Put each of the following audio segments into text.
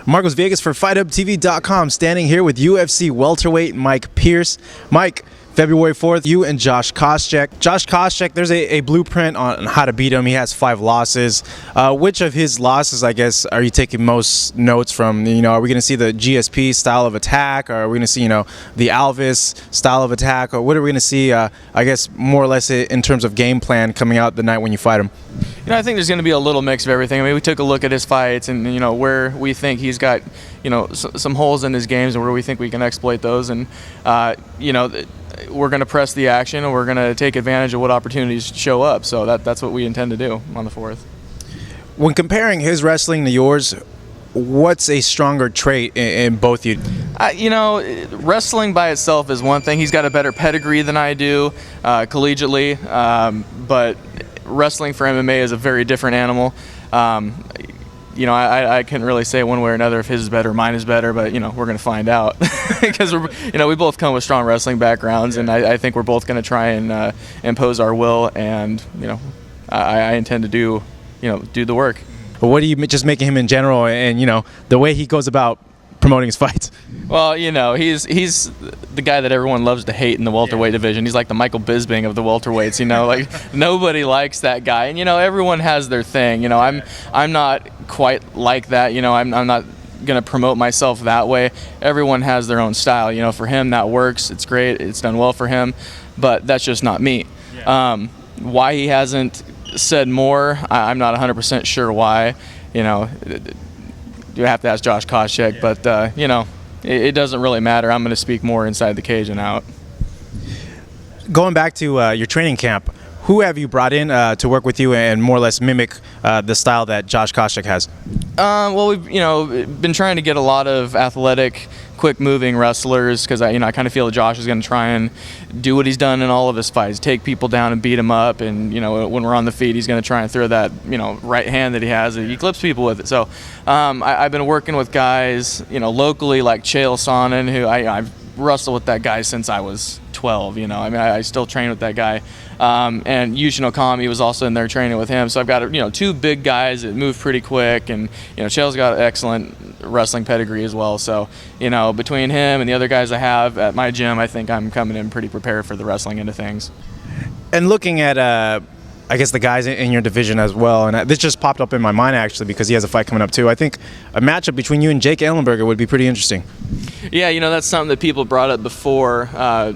Marcos Vegas for FightHubTV.com, standing here with UFC welterweight Mike Pierce. Mike, February 4th, you and Josh Koscheck. Josh Koscheck, there's a blueprint on how to beat him. He has 5 losses. Which of his losses, I guess, are you taking most notes from? Are we going to see the GSP style of attack? Or are we going to see, the Alvis style of attack? Or what are we going to see, I guess, more or less in terms of game plan coming out the night when you fight him? I think there's going to be a little mix of everything. I mean, we took a look at his fights and, where we think he's got, some holes in his games and where we think we can exploit those. And, we're going to press the action and we're going to take advantage of what opportunities show up. So that's what we intend to do on the 4th. When comparing his wrestling to yours, what's a stronger trait in both you? Wrestling by itself is one thing. He's got a better pedigree than I do collegiately, but wrestling for MMA is a very different animal. I couldn't really say one way or another if his is better or mine is better, but, we're going to find out because, we both come with strong wrestling backgrounds, and I think we're both going to try and impose our will, and, I intend to do the work. But what do you just making him in general and, the way he goes about promoting his fights? Well, he's the guy that everyone loves to hate in the welterweight division. He's like the Michael Bisping of the welterweights, like nobody likes that guy. And, everyone has their thing. I'm not quite like that. I'm not going to promote myself that way. Everyone has their own style. For him, that works. It's great. It's done well for him. But that's just not me. Yeah. Why he hasn't said more, I'm not 100% sure why. You have to ask Josh Koscheck, but it doesn't really matter. I'm going to speak more inside the cage and out. Going back to your training camp, who have you brought in to work with you and more or less mimic the style that Josh Koscheck has? Well, we've been trying to get a lot of athletic, quick-moving wrestlers because I kind of feel that Josh is going to try and do what he's done in all of his fights, take people down and beat them up. And when we're on the feet, he's going to try and throw that right hand that he has. He clips people with it. So I've been working with guys locally like Chael Sonnen, who I've wrestled with that guy since I was 12. I still train with that guy. And Yushin Okami was also in there training with him. So I've got 2 big guys that move pretty quick, and Chael's got excellent wrestling pedigree as well. So between him and the other guys I have at my gym, I think I'm coming in pretty prepared for the wrestling end of things. And looking at I guess the guys in your division as well, and this just popped up in my mind actually because he has a fight coming up too. I think a matchup between you and Jake Ellenberger would be pretty interesting. Yeah, that's something that people brought up before, when I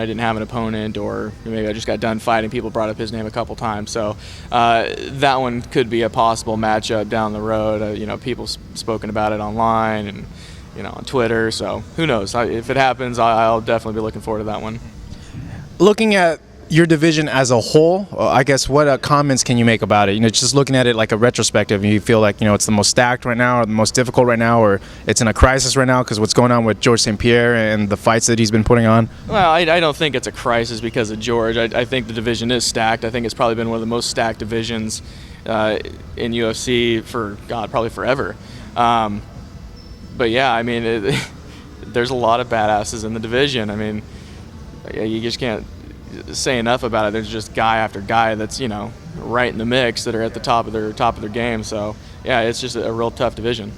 didn't have an opponent, or maybe I just got done fighting. People brought up his name a couple times, so that one could be a possible matchup down the road. People spoken about it online and on Twitter, so who knows? If it happens, I'll definitely be looking forward to that one. Looking at your division as a whole, I guess, what comments can you make about it? Just looking at it like a retrospective, you feel like, it's the most stacked right now, or the most difficult right now, or it's in a crisis right now because what's going on with George St. Pierre and the fights that he's been putting on? Well, I don't think it's a crisis because of George. I think the division is stacked. I think it's probably been one of the most stacked divisions in UFC for, probably forever. But yeah, there's a lot of badasses in the division. You just can't say enough about it. There's just guy after guy that's right in the mix that are at the top of their game. So yeah, it's just a real tough division.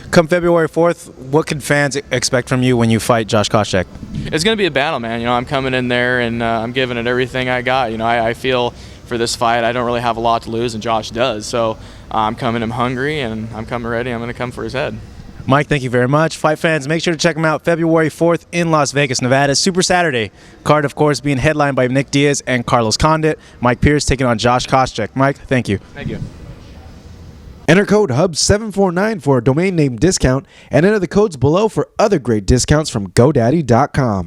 Come February 4th, what can fans expect from you when you fight Josh Koscheck? It's going to be a battle, man. I'm coming in there and I'm giving it everything I got. I feel for this fight I don't really have a lot to lose, and Josh does. So I'm coming in hungry and I'm coming ready. I'm going to come for his head. Mike, thank you very much. Fight fans, make sure to check him out February 4th in Las Vegas, Nevada. Super Saturday. Card, of course, being headlined by Nick Diaz and Carlos Condit. Mike Pierce taking on Josh Koscheck. Mike, thank you. Thank you. Enter code HUB749 for a domain name discount and enter the codes below for other great discounts from GoDaddy.com.